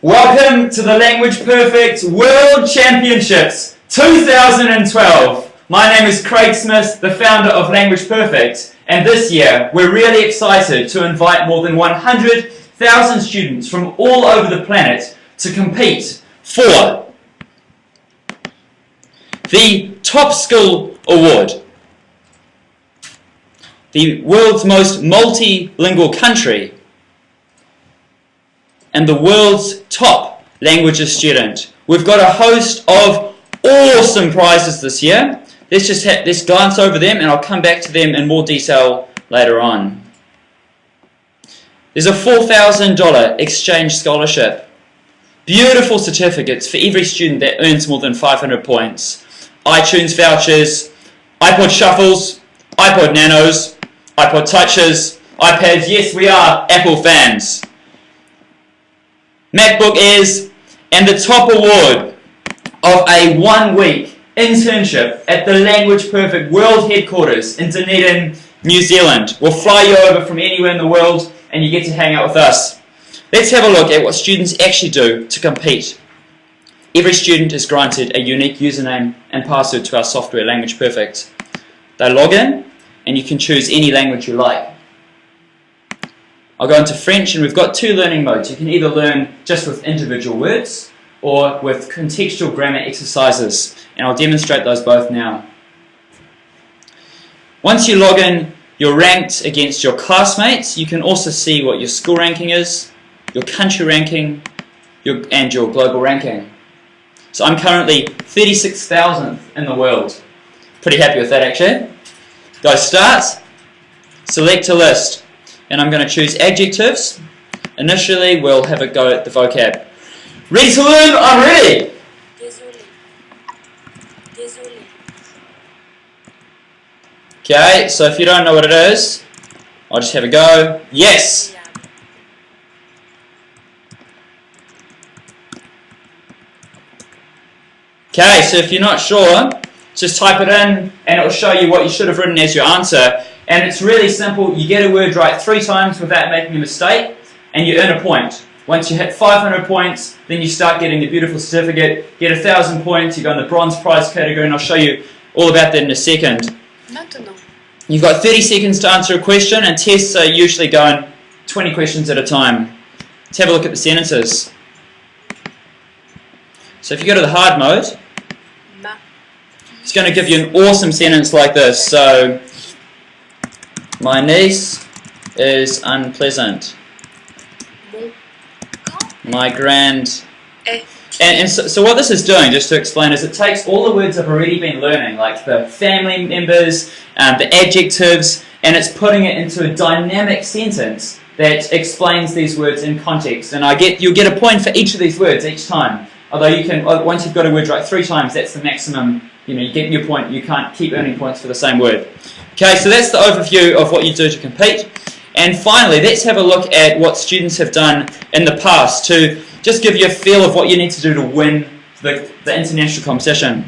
Welcome to the Language Perfect World Championships 2012. My name is Craig Smith, the founder of Language Perfect, and this year we're really excited to invite more than 100,000 students from all over the planet to compete for the Top Skill Award, the world's most multilingual country, and the world's top languages student. We've got a host of awesome prizes this year. Let's glance over them and I'll come back to them in more detail later on. There's a $4,000 exchange scholarship. Beautiful certificates for every student that earns more than 500 points. iTunes vouchers, iPod Shuffles, iPod Nanos, iPod Touches, iPads. Yes, we are Apple fans. MacBook Airs, and the top award of a one-week internship at the Language Perfect World Headquarters in Dunedin, New Zealand. We'll fly you over from anywhere in the world and you get to hang out with us. Let's have a look at what students actually do to compete. Every student is granted a unique username and password to our software, Language Perfect. They log in and you can choose any language you like. I'll go into French, and we've got two learning modes. You can either learn just with individual words or with contextual grammar exercises, and I'll demonstrate those both now. Once you log in, you're ranked against your classmates. You can also see what your school ranking is, your country ranking, and your global ranking. So I'm currently 36,000th in the world. Pretty happy with that, actually. Go Start, select a list. And I'm going to choose adjectives. Initially, we'll have a go at the vocab. Ready to learn? I'm ready! Désolé. Désolé. Okay, so if you don't know what it is, I'll just have a go. Yes! Okay, so if you're not sure, just type it in and it will show you what you should have written as your answer. And it's really simple. You get a word right 3 times without making a mistake, and you earn a point. Once you hit 500 points, then you start getting the beautiful certificate. Get 1,000 points, you go in the bronze prize category, and I'll show you all about that in a second. Maintenant. You've got 30 seconds to answer a question, and tests are usually going 20 questions at a time. Let's have a look at the sentences. So if you go to the hard mode, Ma. it's going to give you an awesome sentence like this. So, my niece is unpleasant. Mon grand My grand... est. And so what this is doing, just to explain, is it takes all the words I've already been learning, like the family members, the adjectives, and it's putting it into a dynamic sentence that explains these words in context. And you'll get a point for each of these words each time. Although you can, once you've got a word right 3 times, that's the maximum. You get your point. You can't keep earning points for the same word. Okay, so that's the overview of what you do to compete. And finally, let's have a look at what students have done in the past to just give you a feel of what you need to do to win the international competition.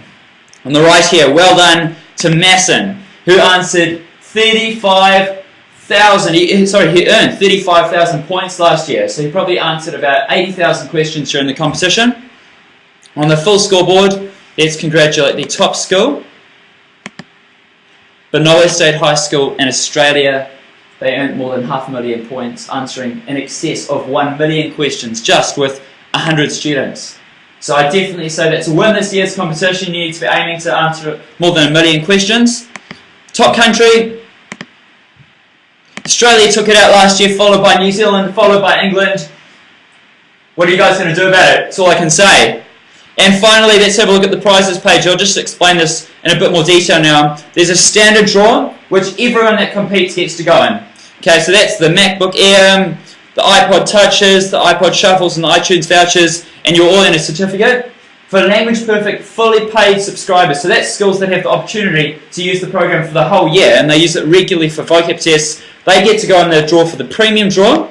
On the right here, well done to Masson, who answered 35,000. He earned 35,000 points last year, so he probably answered about 80,000 questions during the competition. On the full scoreboard, let's congratulate the top school, Benoit State High School in Australia. They earned more than 500,000 points, answering in excess of 1 million questions just with 100 students. So I definitely say that to win this year's competition, you need to be aiming to answer more than 1 million questions. Top country, Australia took it out last year, followed by New Zealand, followed by England. What are you guys going to do about it? That's all I can say. And finally, let's have a look at the prizes page. I'll just explain this in a bit more detail now. There's a standard draw, which everyone that competes gets to go in. Okay, so that's the MacBook Air, the iPod Touches, the iPod Shuffles, and the iTunes vouchers, and you're all in a certificate. For Language Perfect fully paid subscribers, so that's schools that have the opportunity to use the program for the whole year, and they use it regularly for vocab tests, they get to go in the draw for the premium draw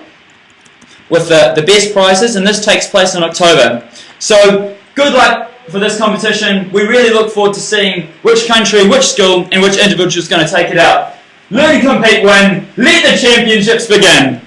with the best prizes, and this takes place in October. So, good luck for this competition. We really look forward to seeing which country, which school, and which individual is going to take it out. Learn, compete, win. Let the championships begin.